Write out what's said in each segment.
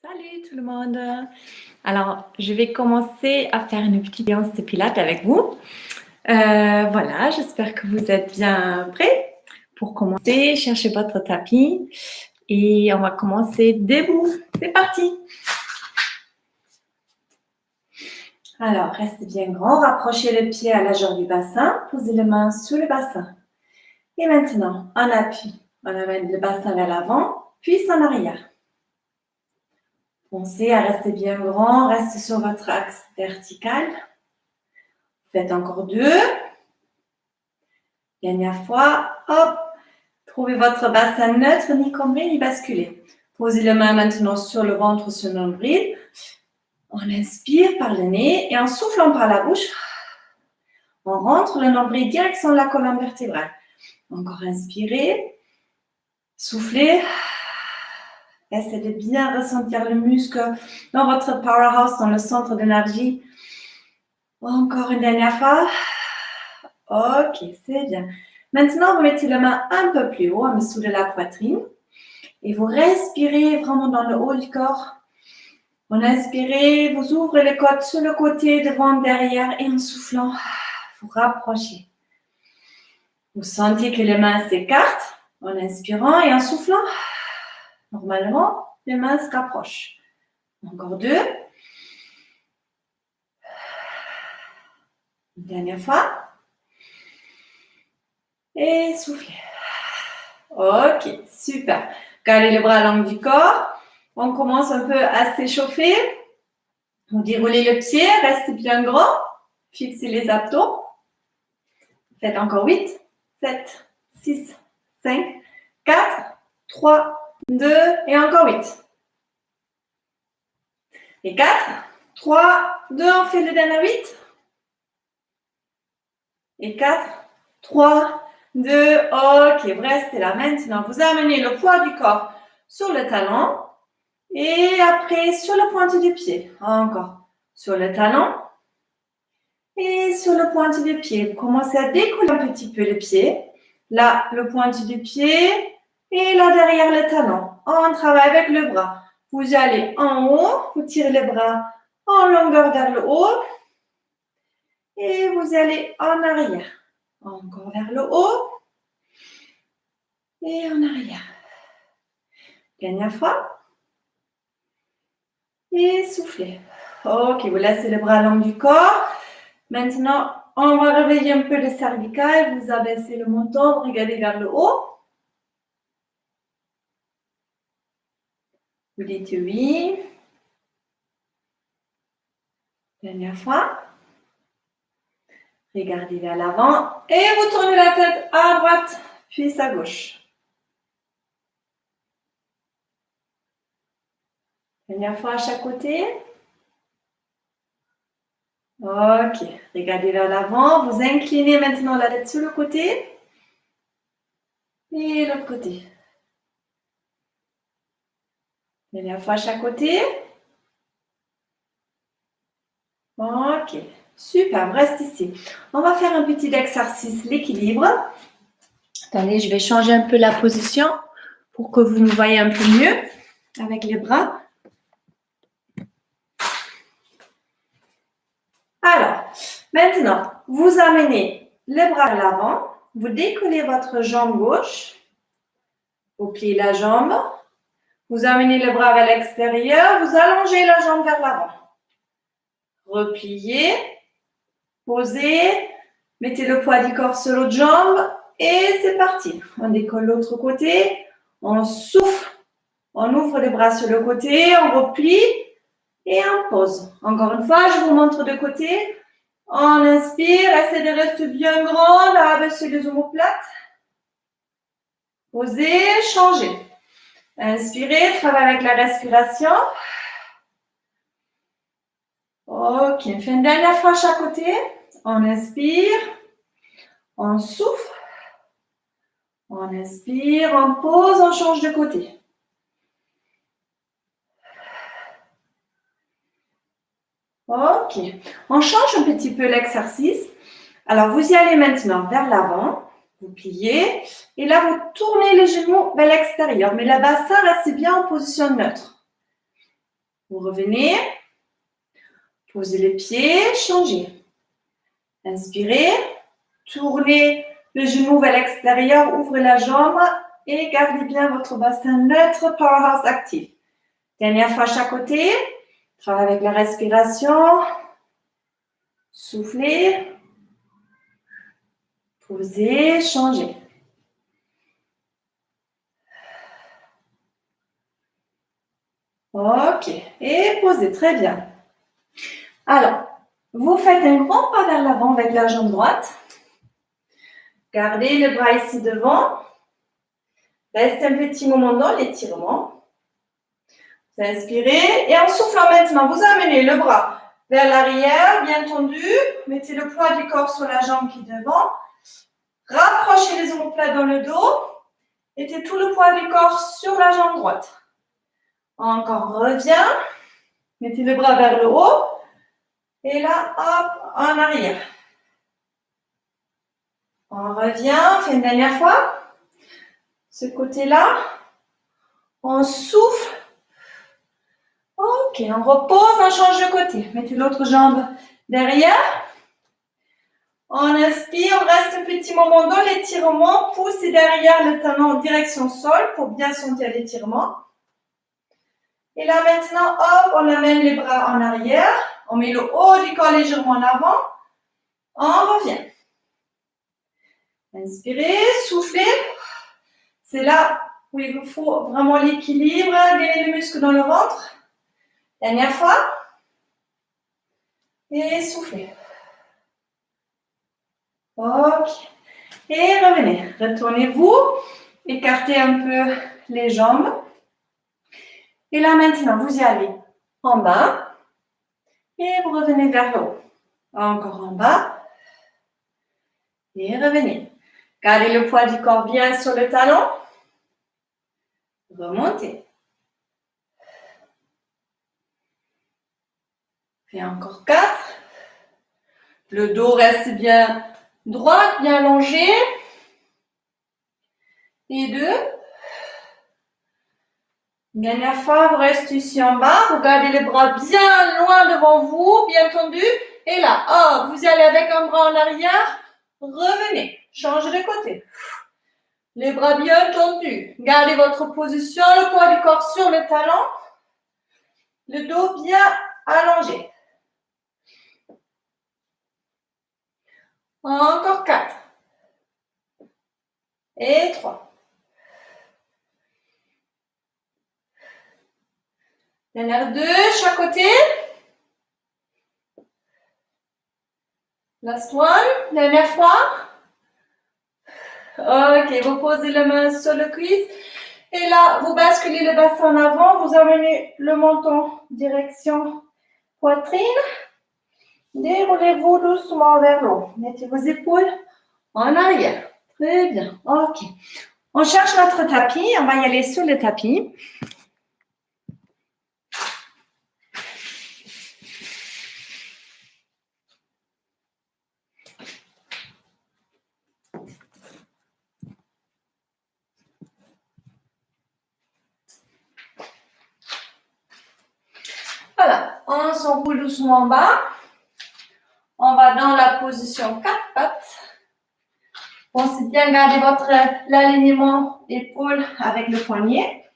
Salut tout le monde! Alors, je vais commencer à faire une petite séance de pilates avec vous. Voilà, j'espère que vous êtes bien prêts pour commencer. Cherchez votre tapis et on va commencer debout. C'est parti! Alors, restez bien grand, rapprochez le pied à la jambe du bassin, posez les mains sous le bassin. Et maintenant, on appuie, on amène le bassin vers l'avant, puis en arrière. Pensez à rester bien grand, restez sur votre axe vertical. Faites encore 2. Dernière fois, hop. Trouvez votre bassin neutre, ni cambré, ni basculé. Posez les mains maintenant sur le ventre, sur le nombril. On inspire par le nez et en soufflant par la bouche, on rentre le nombril direction la colonne vertébrale. Encore inspirez, soufflez. Essayez de bien ressentir le muscle dans votre powerhouse, dans le centre d'énergie. Encore une dernière fois. Ok, c'est bien. Maintenant, vous mettez la main un peu plus haut, en dessous de la poitrine. Et vous respirez vraiment dans le haut du corps. En inspirez, vous ouvrez les côtes sur le côté, devant, derrière. Et en soufflant, vous rapprochez. Vous sentez que les mains s'écartent en inspirant et en soufflant. Normalement, les mains se rapprochent. Encore 2. Une dernière fois. Et soufflez. Ok, super. Gardez les bras long du corps. On commence un peu à s'échauffer. Vous déroulez le pied, restez bien grand. Fixez les abdos. Faites encore 8, 7, 6, 5, 4, 3, 2 et encore 8. Et 4, 3, 2, on fait le dernier 8. Et 4, 3, 2, ok, restez là. Maintenant, vous amenez le poids du corps sur le talon et après sur la pointe du pied. Encore sur le talon et sur la pointe du pied. Vous commencez à décoller un petit peu le pied. Là, le pointe du pied et là derrière le talon. On travaille avec le bras. Vous allez en haut, vous tirez les bras en longueur vers le haut et vous allez en arrière. Encore vers le haut et en arrière. Dernière fois. Et soufflez. Ok, vous laissez les bras long du corps. Maintenant, on va réveiller un peu le cervical. Vous abaissez le menton, regardez vers le haut. Vous dites oui. Dernière fois. Regardez vers l'avant et vous tournez la tête à droite, puis à gauche. Dernière fois à chaque côté. Ok, regardez vers l'avant. Vous inclinez maintenant la tête sur le côté. Et l'autre côté. Dernière fois à chaque côté. Ok, super, reste ici. On va faire un petit exercice, l'équilibre. Attendez, je vais changer un peu la position pour que vous nous voyez un peu mieux avec les bras. Alors, maintenant, vous amenez les bras à l'avant, vous décollez votre jambe gauche, vous pliez la jambe, vous amenez le bras vers l'extérieur, vous allongez la jambe vers l'avant. Repliez, posez, mettez le poids du corps sur l'autre jambe et c'est parti. On décolle l'autre côté, on souffle, on ouvre les bras sur le côté, on replie et on pose. Encore une fois, je vous montre de côté. On inspire, essayez de rester bien grand, abaissez les omoplates. Posez, changez. Inspirez, travaillez avec la respiration. Ok, on fait une dernière fois à chaque côté. On inspire, on souffle, on inspire, on pose, on change de côté. Ok, on change un petit peu l'exercice. Alors, vous y allez maintenant vers l'avant, vous pliez, et là, vous tournez les genoux vers l'extérieur, mais le bassin reste bien en position neutre. Vous revenez. Posez les pieds, changez. Inspirez. Tournez le genou vers l'extérieur, ouvrez la jambe et gardez bien votre bassin neutre, powerhouse actif. Dernière fois à chaque côté. Travaillez avec la respiration. Soufflez. Posez, changez. Ok, et posez, très bien. Alors, vous faites un grand pas vers l'avant avec la jambe droite. Gardez le bras ici devant. Restez un petit moment dans l'étirement. Vous inspirez et en soufflant maintenant, vous amenez le bras vers l'arrière, bien tendu. Mettez le poids du corps sur la jambe qui est devant. Rapprochez les omoplates dans le dos. Mettez tout le poids du corps sur la jambe droite. Encore, reviens. Mettez le bras vers le haut. Et là, hop, en arrière. On revient, fait une dernière fois. Ce côté-là. On souffle. Ok, on repose, on change de côté. Mettez l'autre jambe derrière. On inspire, on reste un petit moment dans l'étirement. Poussez derrière le talon en direction sol pour bien sentir l'étirement. Et là maintenant, hop, on amène les bras en arrière. On met le haut du corps légèrement en avant. On revient. Inspirez, soufflez. C'est là où il vous faut vraiment l'équilibre. Gainer les muscles dans le ventre. Dernière fois. Et soufflez. Ok. Et revenez. Retournez-vous. Écartez un peu les jambes. Et là maintenant, vous y allez en bas. Et vous revenez vers le haut. Encore en bas. Et revenez. Gardez le poids du corps bien sur le talon. Remontez. Et encore 4. Le dos reste bien droit, bien allongé. Et 2. Dernière fois, vous restez ici en bas. Vous gardez les bras bien loin devant vous, bien tendus. Et là, hop, vous y allez avec un bras en arrière. Revenez. Changez de côté. Les bras bien tendus. Gardez votre position, le poids du corps sur le talon. Le dos bien allongé. Encore 4. Et 3. Dernière 2, chaque côté. Last one. Dernière fois. Ok, vous posez la main sur le cuisse. Et là, vous basculez le bassin en avant. Vous amenez le menton direction poitrine. Déroulez-vous doucement vers le haut. Mettez vos épaules en arrière. Très bien. Ok. On cherche notre tapis. On va y aller sur le tapis. Voilà. On s'enroule doucement en bas. On va dans la position 4 pattes. Pensez bien garder l'alignement épaule avec le poignet.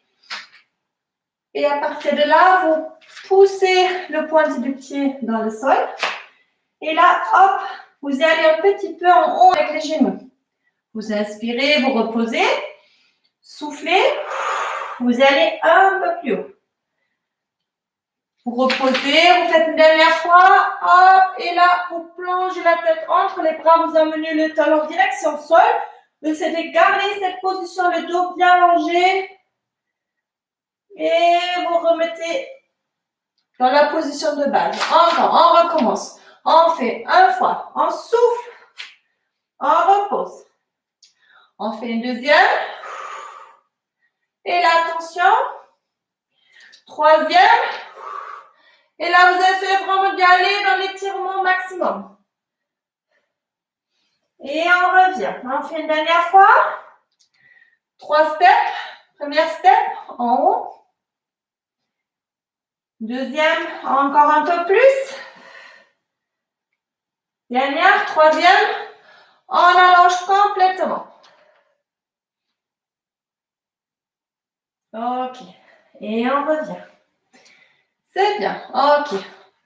Et à partir de là, vous poussez le pointe du pied dans le sol. Et là, hop, vous y allez un petit peu en haut avec les genoux. Vous inspirez, vous reposez. Soufflez. Vous y allez un peu plus haut. Vous reposez, vous faites une dernière fois. Hop, et là, vous plongez la tête entre les bras. Vous amenez le talon en direction sol. Vous essayez de garder cette position, le dos bien allongé. Et vous remettez dans la position de base. Encore, on recommence. On fait une fois, on souffle, on repose. On fait une deuxième. Et là, attention. Troisième. Et là, vous essayez vraiment d'y aller dans l'étirement maximum. Et on revient. On fait une dernière fois. 3 steps. Première step, en haut. Deuxième, encore un peu plus. Dernière, troisième. On allonge complètement. Ok. Et on revient. C'est bien. Ok.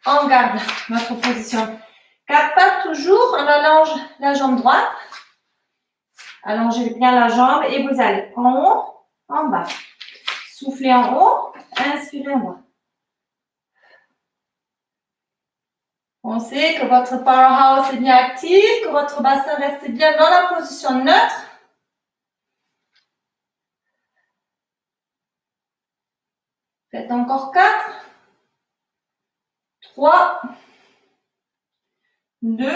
On garde notre position. Quatre pattes toujours. On allonge la jambe droite. Allongez bien la jambe et vous allez en haut, en bas. Soufflez en haut. Inspirez en bas. Pensez que votre powerhouse est bien actif, que votre bassin reste bien dans la position neutre. Faites encore 4, 3, 2.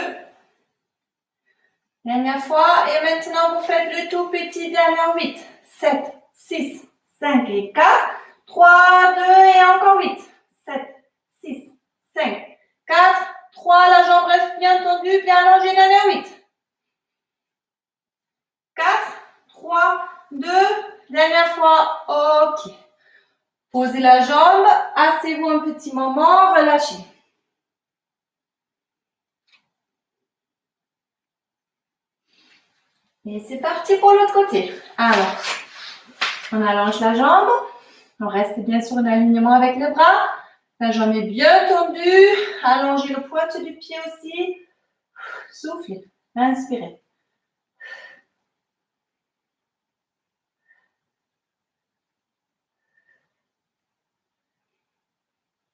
Dernière fois. Et maintenant, vous faites le tout petit dernier 8, 7, 6, 5 et 4. 3, 2 et encore 8, 7, 6, 5, 4, 3. La jambe reste bien tendue, bien allongée, dernier 8. 4, 3, 2. Dernière fois. Ok. Posez la jambe, asseyez-vous un petit moment, relâchez. Et c'est parti pour l'autre côté. Alors, on allonge la jambe. On reste bien sur un alignement avec les bras. La jambe est bien tendue. Allongez le pointe du pied aussi. Soufflez. Inspirez.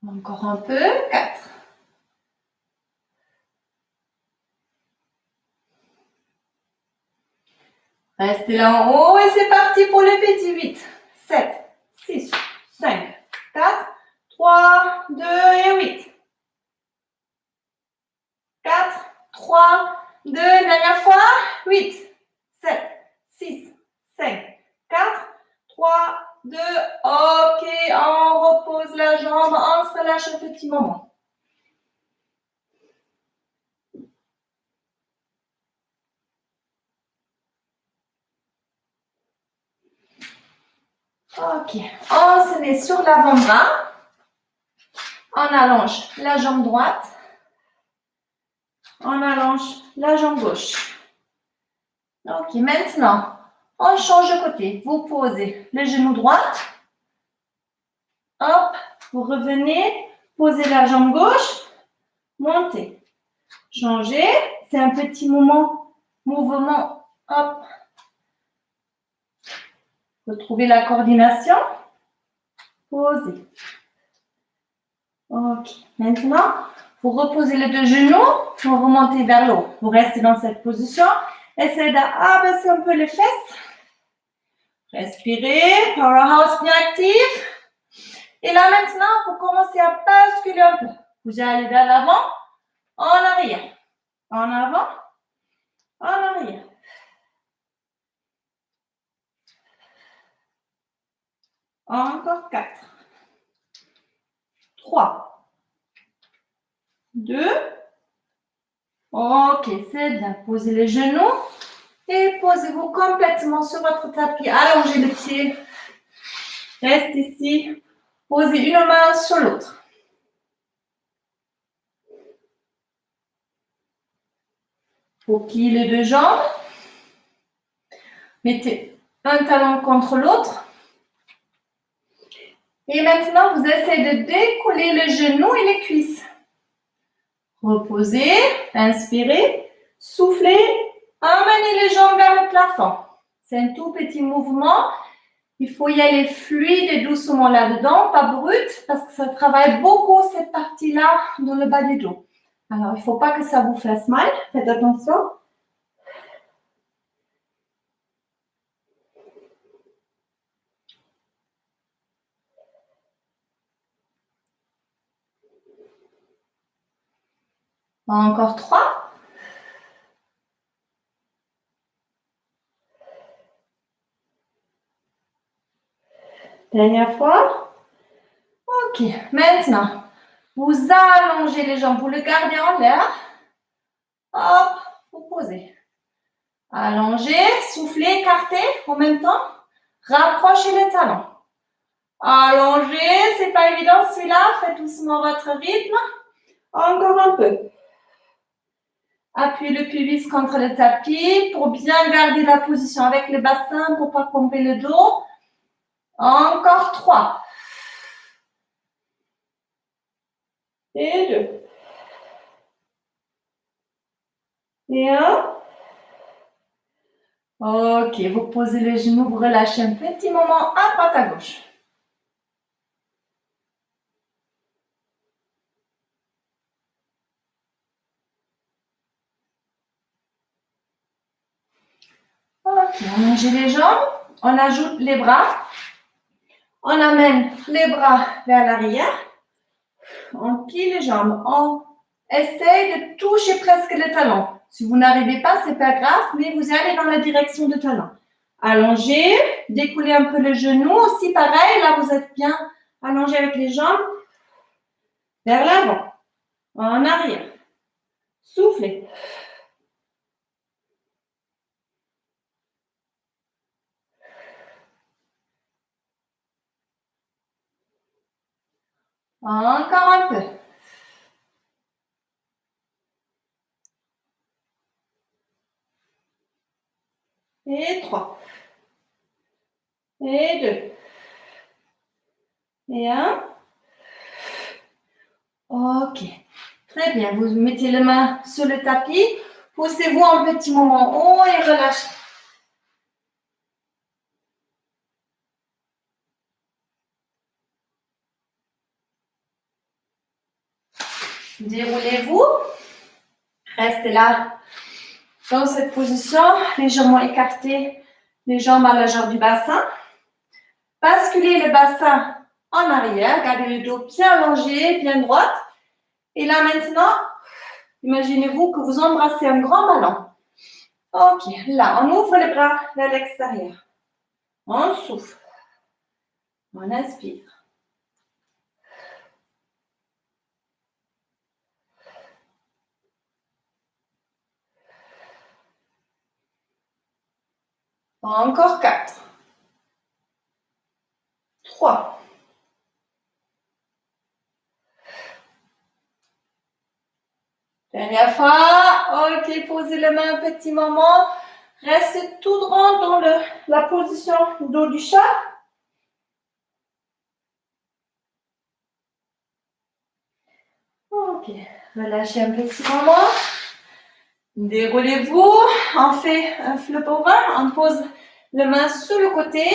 Encore un peu. 4. Restez là en haut et c'est parti pour le petit 8. 7, 6, 5, 4, 3, 2 et 8. 4, 3, 2, dernière fois. 8, 7, 6, 5, 4, 3, 2. Ok, on repose la jambe, on se relâche un petit moment. Ok, on se met sur l'avant-bras. On allonge la jambe droite. On allonge la jambe gauche. Ok, maintenant, on change de côté. Vous posez le genou droit. Hop, vous revenez, posez la jambe gauche, montez. Changez, c'est un petit mouvement, hop. Retrouvez la coordination. Posez. Ok, maintenant, vous reposez les deux genoux, vous remontez vers le haut. Vous restez dans cette position. Essayez d'abaisser un peu les fesses. Respirez, powerhouse bien actif. Et là maintenant, vous commencez à basculer un peu. Vous allez vers l'avant, en arrière. En avant, en arrière. Encore 4. 3. 2. Ok, c'est bien. Posez les genoux et posez-vous complètement sur votre tapis. Allongez le pied. Reste ici. Posez une main sur l'autre. Vous pliez les deux jambes. Mettez un talon contre l'autre. Et maintenant, vous essayez de décoller les genoux et les cuisses. Reposez, inspirez, soufflez, emmenez les jambes vers le plafond. C'est un tout petit mouvement. Il faut y aller fluide et doucement là-dedans, pas brut, parce que ça travaille beaucoup cette partie-là dans le bas du dos. Alors, il ne faut pas que ça vous fasse mal. Faites attention. Encore 3. Dernière fois. Ok, maintenant, vous allongez les jambes, vous le gardez en l'air. Hop, vous posez. Allongez, soufflez, écartez en même temps. Rapprochez les talons. Allongez, c'est pas évident celui-là. Faites doucement votre rythme. Encore un peu. Appuyez le pubis contre le tapis pour bien garder la position avec le bassin pour pas pomper le dos. Encore 3. Et 2. Et 1. Ok, vous posez les genoux, vous relâchez un petit moment à droite à gauche. Ok, on allonge les jambes, on ajoute les bras, on amène les bras vers l'arrière, on plie les jambes, on essaye de toucher presque les talons. Si vous n'arrivez pas, c'est pas grave, mais vous allez dans la direction du talon. Allongez, découlez un peu le genou, aussi pareil, là vous êtes bien allongé avec les jambes vers l'avant, en arrière. Soufflez. Encore un peu. Et 3. Et 2. Et 1. Ok. Très bien. Vous mettez les mains sur le tapis. Poussez-vous un petit moment haut et relâchez. Déroulez-vous. Restez là dans cette position, légèrement écartez les jambes à largeur du bassin. Basculez le bassin en arrière. Gardez le dos bien allongé, bien droit. Et là maintenant, imaginez-vous que vous embrassez un grand ballon. Ok, là, on ouvre les bras vers l'extérieur. On souffle. On inspire. Encore 4. 3. Dernière fois. Ok, posez les mains un petit moment. Restez tout droit dans la position dos du chat. Ok, relâchez un petit moment. Déroulez-vous. On fait un flip over. On pose les mains sur le côté.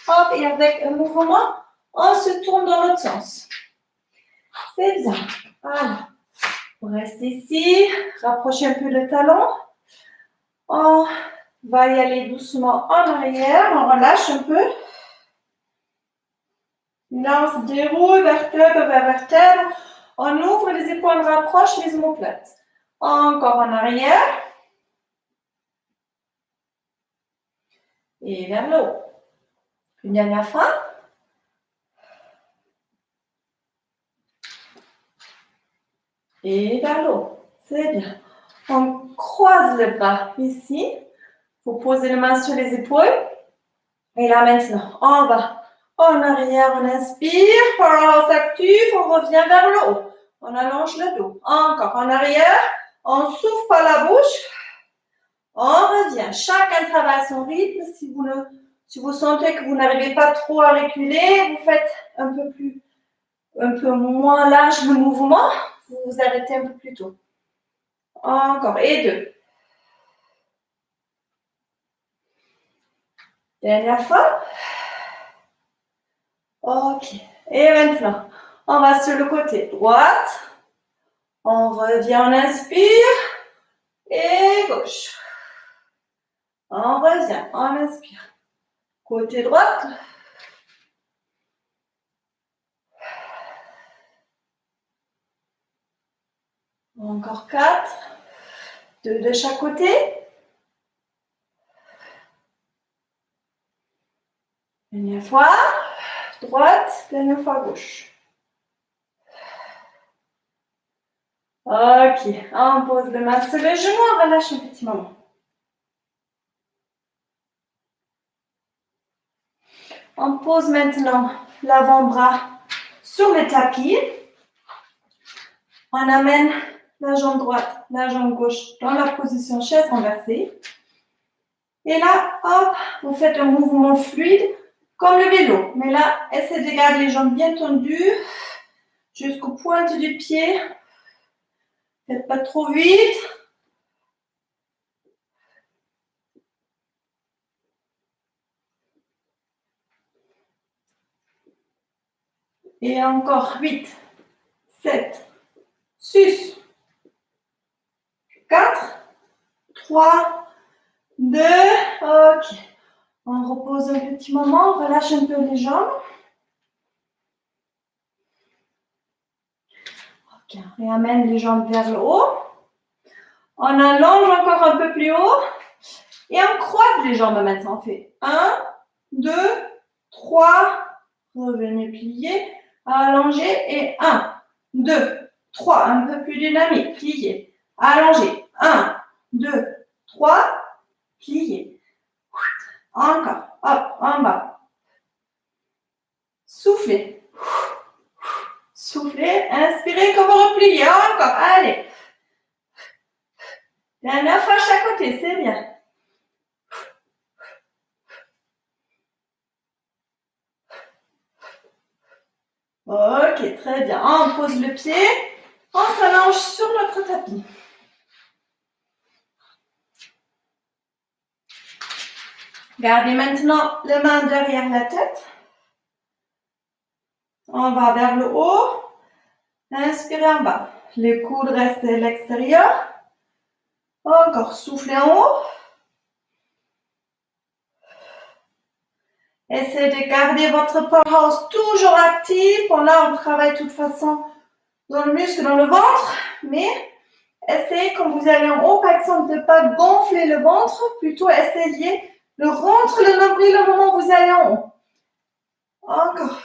Hop, et avec un mouvement, on se tourne dans l'autre sens. C'est bien. Voilà. Vous restez ici. Rapprochez un peu le talon. On va y aller doucement en arrière. On relâche un peu. Là, on se déroule, vertèbre vers vertèbre. On ouvre les épaules, rapproche les omoplates. Encore en arrière. Et vers le haut. Une dernière fois. Et vers le haut. C'est bien. On croise les bras ici. Vous posez les mains sur les épaules. Et là maintenant, on va en arrière, on inspire. On s'active, on revient vers le haut. On allonge le dos. Encore en arrière. On souffle par la bouche. On revient. Chacun travaille son rythme. Si vous sentez que vous n'arrivez pas trop à reculer, vous faites un peu moins large le mouvement. Vous vous arrêtez un peu plus tôt. Encore. Et 2. Dernière fois. Ok. Et maintenant, on va sur le côté droite. On revient, on inspire. Et gauche. On revient, on inspire. Côté droite. Encore 4. 2 de chaque côté. Dernière fois. Droite. Dernière fois gauche. Ok. On pose les mains sur les genoux. On relâche un petit moment. On pose maintenant l'avant-bras sur le tapis. On amène la jambe droite, la jambe gauche dans la position chaise renversée. Et là, hop, vous faites un mouvement fluide comme le vélo. Mais là, essayez de garder les jambes bien tendues jusqu'aux pointes du pied. Faites pas trop vite. Et encore 8, 7, 6, 4, 3, 2, ok. On repose un petit moment, on relâche un peu les jambes. Ok, on réamène les jambes vers le haut. On allonge encore un peu plus haut. Et on croise les jambes maintenant. On fait 1, 2, 3. Revenez plier, allonger et 1, 2, 3. Un peu plus dynamique. Plier, allonger. 1, 2, 3. Plier. Encore. Hop, en bas. Soufflez. Soufflez. Inspirez comme vous repliez. Encore. Allez. Dernière fois chaque côté. C'est bien. Ok, très bien. On pose le pied. On s'allonge sur notre tapis. Gardez maintenant les mains derrière la tête. On va vers le haut. Inspirez en bas. Les coudes restent à l'extérieur. Encore, soufflez en haut. Essayez de garder votre powerhouse toujours actif. Bon, là, on travaille de toute façon dans le muscle, dans le ventre. Mais essayez, quand vous allez en haut, par exemple, de ne pas gonfler le ventre. Plutôt, essayez de rentrer le nombril au moment où vous allez en haut. Encore.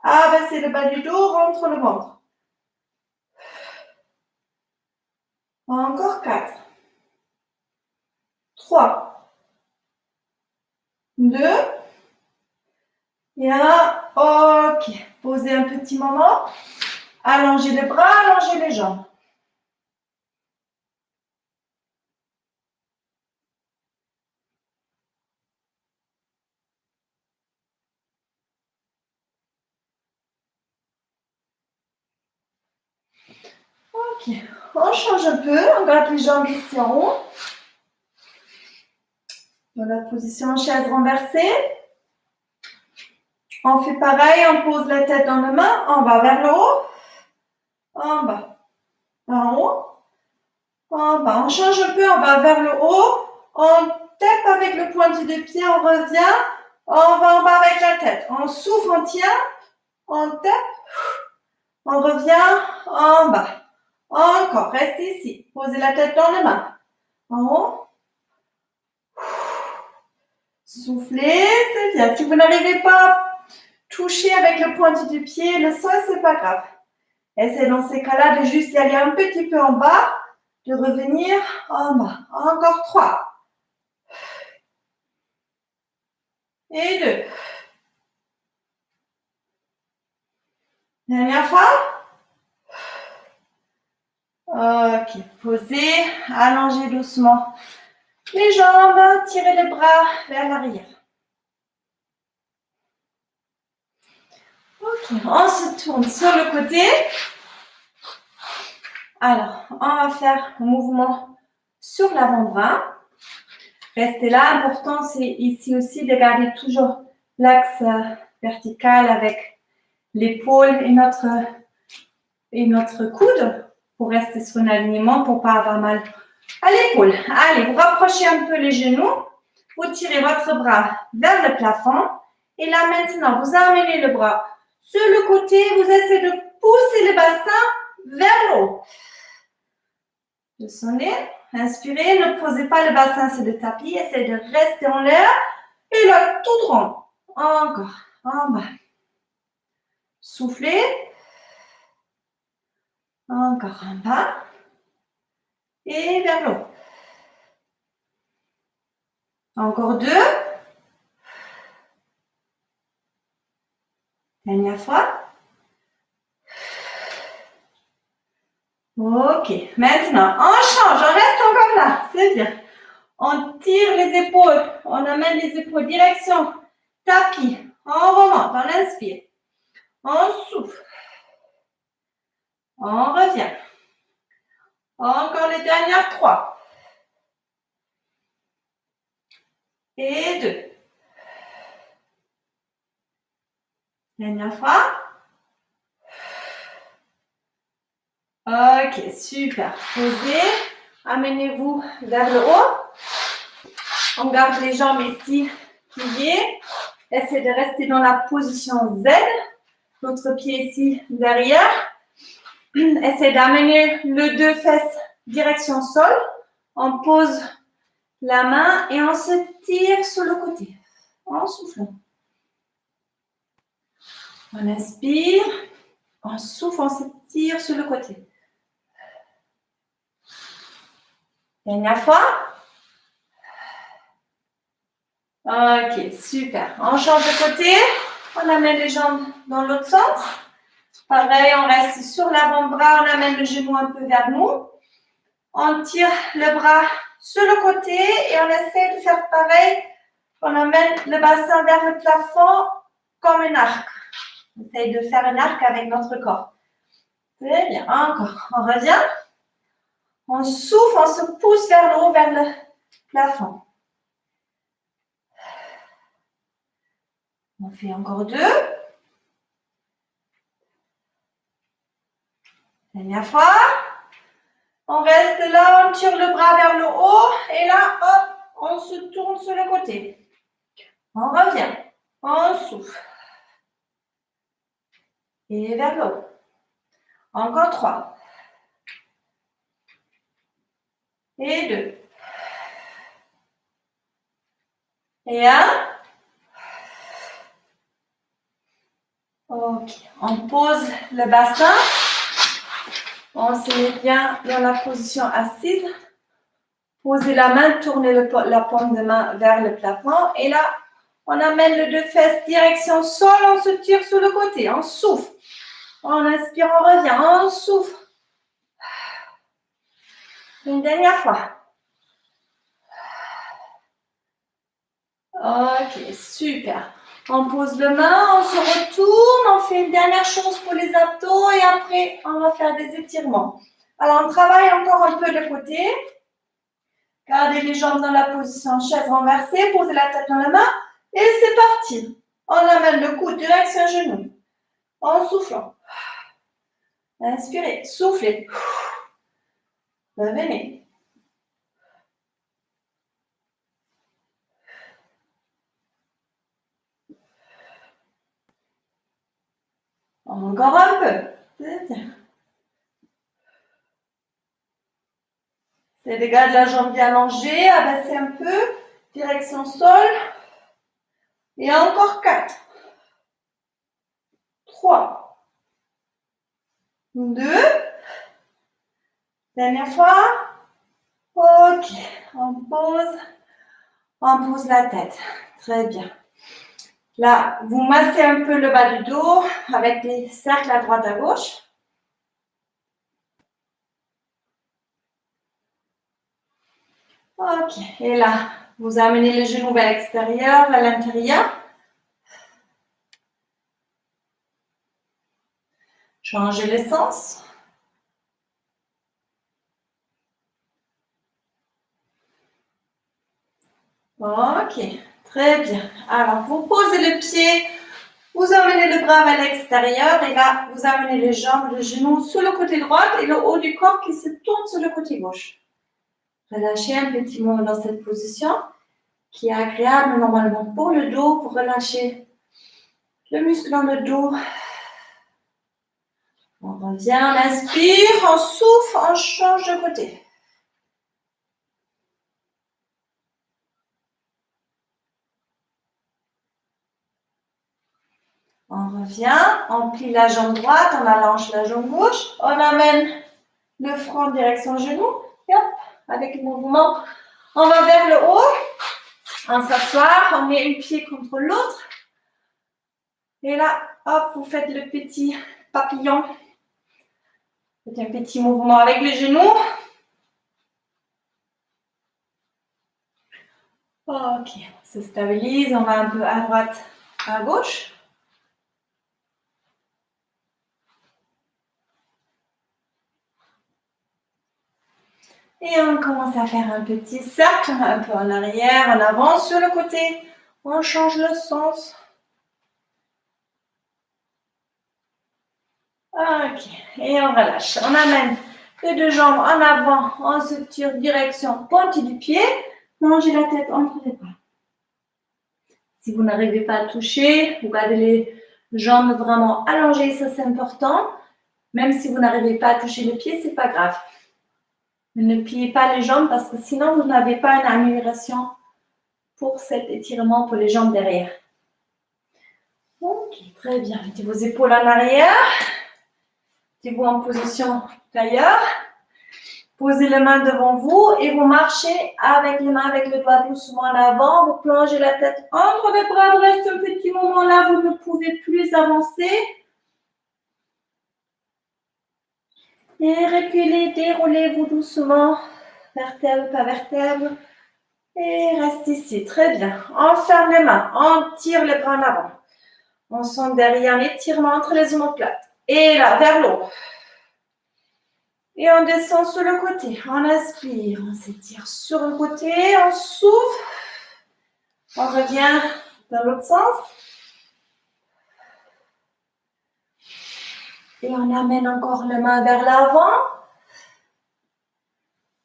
Abaissez le bas du dos, rentre le ventre. Encore 4. 3. 2. Et 1. Ok. Posez un petit moment. Allongez les bras, allongez les jambes. Ok. On change un peu. On garde les jambes ici en haut. Dans la position chaise renversée. On fait pareil. On pose la tête dans les mains. On va vers le haut. En bas. En haut. En bas. On change un peu. On va vers le haut. On tape avec le pointu des pieds. On revient. On va en bas avec la tête. On souffle, on tient. On tape. On revient en bas. Encore. Restez ici. Posez la tête dans les mains. En haut. Soufflez. C'est bien. Si vous n'arrivez pas à toucher avec le pointu du pied, le sol, c'est pas grave. Essayez dans ces cas-là de juste y aller un petit peu en bas, de revenir en bas. Encore 3. Et 2. Dernière fois. Ok. Posez. Allongez doucement les jambes. Tirez les bras vers l'arrière. Ok. On se tourne sur le côté. Alors, on va faire un mouvement sur l'avant-bras. Restez là. L'important, c'est ici aussi de garder toujours l'axe vertical avec l'épaule et notre coude pour rester sur un alignement pour ne pas avoir mal à l'épaule. Allez, vous rapprochez un peu les genoux. Vous tirez votre bras vers le plafond. Et là, maintenant, vous amenez le bras sur le côté. Vous essayez de pousser le bassin vers le haut. Descendez. Inspirez. Ne posez pas le bassin sur le tapis. Essayez de rester en l'air. Et là, tout rond. Encore. En bas. Soufflez. Encore en bas. Et vers le haut. Encore 2. Dernière fois. Ok, maintenant, on change, on reste encore là, c'est bien. On tire les épaules, on amène les épaules direction tapis. On remonte, on inspire. On souffle. On revient. Encore les dernières 3. Et 2. Dernière fois. Ok, super. Posez. Amenez-vous vers le haut. On garde les jambes ici pliées. Essayez de rester dans la position Z. L'autre pied ici derrière. Essayez d'amener le 2 fesses direction sol. On pose la main et on se tire sur le côté. En soufflant. On inspire. On souffle, on se tire sur le côté. Dernière fois. Ok, super. On change de côté. On amène les jambes dans l'autre sens. Pareil, on reste sur l'avant-bras. On amène le genou un peu vers nous. On tire le bras sur le côté et on essaie de faire pareil. On amène le bassin vers le plafond comme un arc. On essaye de faire un arc avec notre corps. Très bien. Encore. On revient. On souffle, on se pousse vers le haut, vers le plafond. On fait encore 2. Dernière fois. On reste là, on tire le bras vers le haut. Et là, hop, on se tourne sur le côté. On revient. On souffle. Et vers le haut. Encore 3. Et 2. Et 1. Ok. On pose le bassin. On se met bien dans la position assise. Posez la main, tournez la paume de main vers le plafond. Et là, on amène le 2 fesses direction sol. On se tire sur le côté. On souffle. On inspire, on revient. On souffle. Une dernière fois. Ok, super. On pose le main, on se retourne, on fait une dernière chose pour les abdos et après, on va faire des étirements. Alors, on travaille encore un peu de côté. Gardez les jambes dans la position chaise renversée, posez la tête dans la main et c'est parti. On amène le coude direction genou. En soufflant. Inspirez, soufflez. Revenez. Encore un peu. C'est bien. C'est les gars de la jambe bien allongée, abaissez un peu, direction sol. Et encore 4. 3. 2. Dernière fois. Ok. On pose la tête. Très bien. Là, vous massez un peu le bas du dos avec des cercles à droite à gauche. Ok. Et là, vous amenez les genoux vers l'extérieur, vers l'intérieur. Changez le sens. Ok. Très bien. Alors, vous posez le pied. Vous amenez le bras vers l'extérieur et là, vous amenez les jambes, le genou sur le côté droit et le haut du corps qui se tourne sur le côté gauche. Relâchez un petit moment dans cette position qui est agréable normalement pour le dos, pour relâcher le muscle dans le dos. On revient, on inspire, on souffle, on change de côté. On revient, on plie la jambe droite, on allonge la jambe gauche, on amène le front en direction genou, et hop, avec le mouvement, on va vers le haut, on s'assoit, on met un pied contre l'autre, et là, hop, vous faites le petit papillon Faites un petit mouvement avec les genoux. Ok, on se stabilise. On va un peu à droite, à gauche. Et on commence à faire un petit cercle, un peu en arrière, en avant, sur le côté. On change le sens. Ok, et on relâche. On amène les deux jambes en avant, on se tire direction pointe du pied. Mangez la tête entre les bras. Si vous n'arrivez pas à toucher, vous gardez les jambes vraiment allongées, ça c'est important. Même si vous n'arrivez pas à toucher les pieds, c'est pas grave. Ne pliez pas les jambes parce que sinon vous n'avez pas une amélioration pour cet étirement pour les jambes derrière. Ok, très bien. Mettez vos épaules en arrière. Mettez-vous en position tailleur. Posez les mains devant vous et vous marchez avec les mains, avec le doigt doucement en avant. Vous plongez la tête entre les bras. Vous restez un petit moment là, vous ne pouvez plus avancer. Et reculez, déroulez-vous doucement, vertèbre par vertèbre. Et restez ici, très bien. On ferme les mains, on tire les bras en avant. On sent derrière l'étirement entre les omoplates. Et là, vers l'eau. Et on descend sur le côté. On inspire, on s'étire sur le côté, on souffle. On revient dans l'autre sens. Et on amène encore les mains vers l'avant.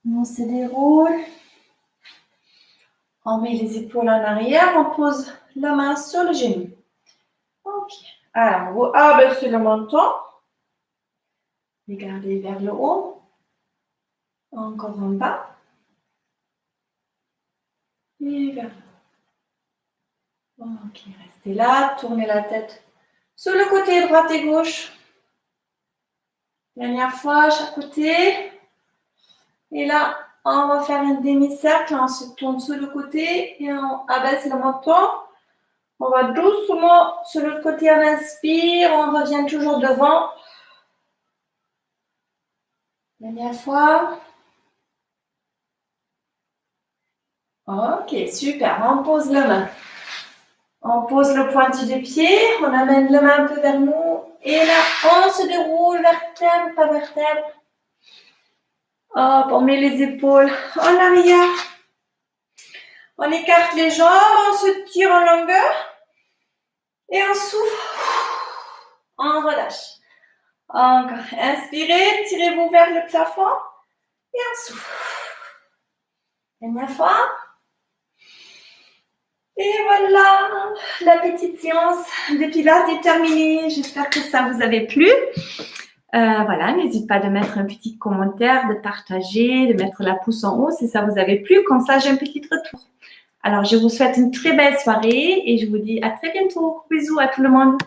On se déroule. On met les épaules en arrière. On pose la main sur le genou. Ok. Alors, vous abaissez le menton. Regardez vers le haut. Encore en bas. Et vers le haut. Ok, restez là. Tournez la tête sur le côté droite et gauche. Dernière fois, chaque côté. Et là, on va faire un demi-cercle. On se tourne sur le côté et on abaisse le menton. On va doucement sur l'autre côté. On inspire. On revient toujours devant. Dernière fois. Ok, super. On pose la main. On pose le pointu des pieds. On amène la main un peu vers nous. Et là, on se déroule vertèbre par vertèbre. Hop, on met les épaules en arrière. On écarte les jambes, on se tire en longueur. Et on souffle. On relâche. Encore. Inspirez, tirez-vous vers le plafond. Et on souffle. Dernière fois. Et voilà, la petite séance de pilates est terminée. J'espère que ça vous avait plu. Voilà, n'hésite pas de mettre un petit commentaire, de partager, de mettre la pouce en haut si ça vous avait plu. Comme ça, j'ai un petit retour. Alors, je vous souhaite une très belle soirée et je vous dis à très bientôt. Bisous à tout le monde.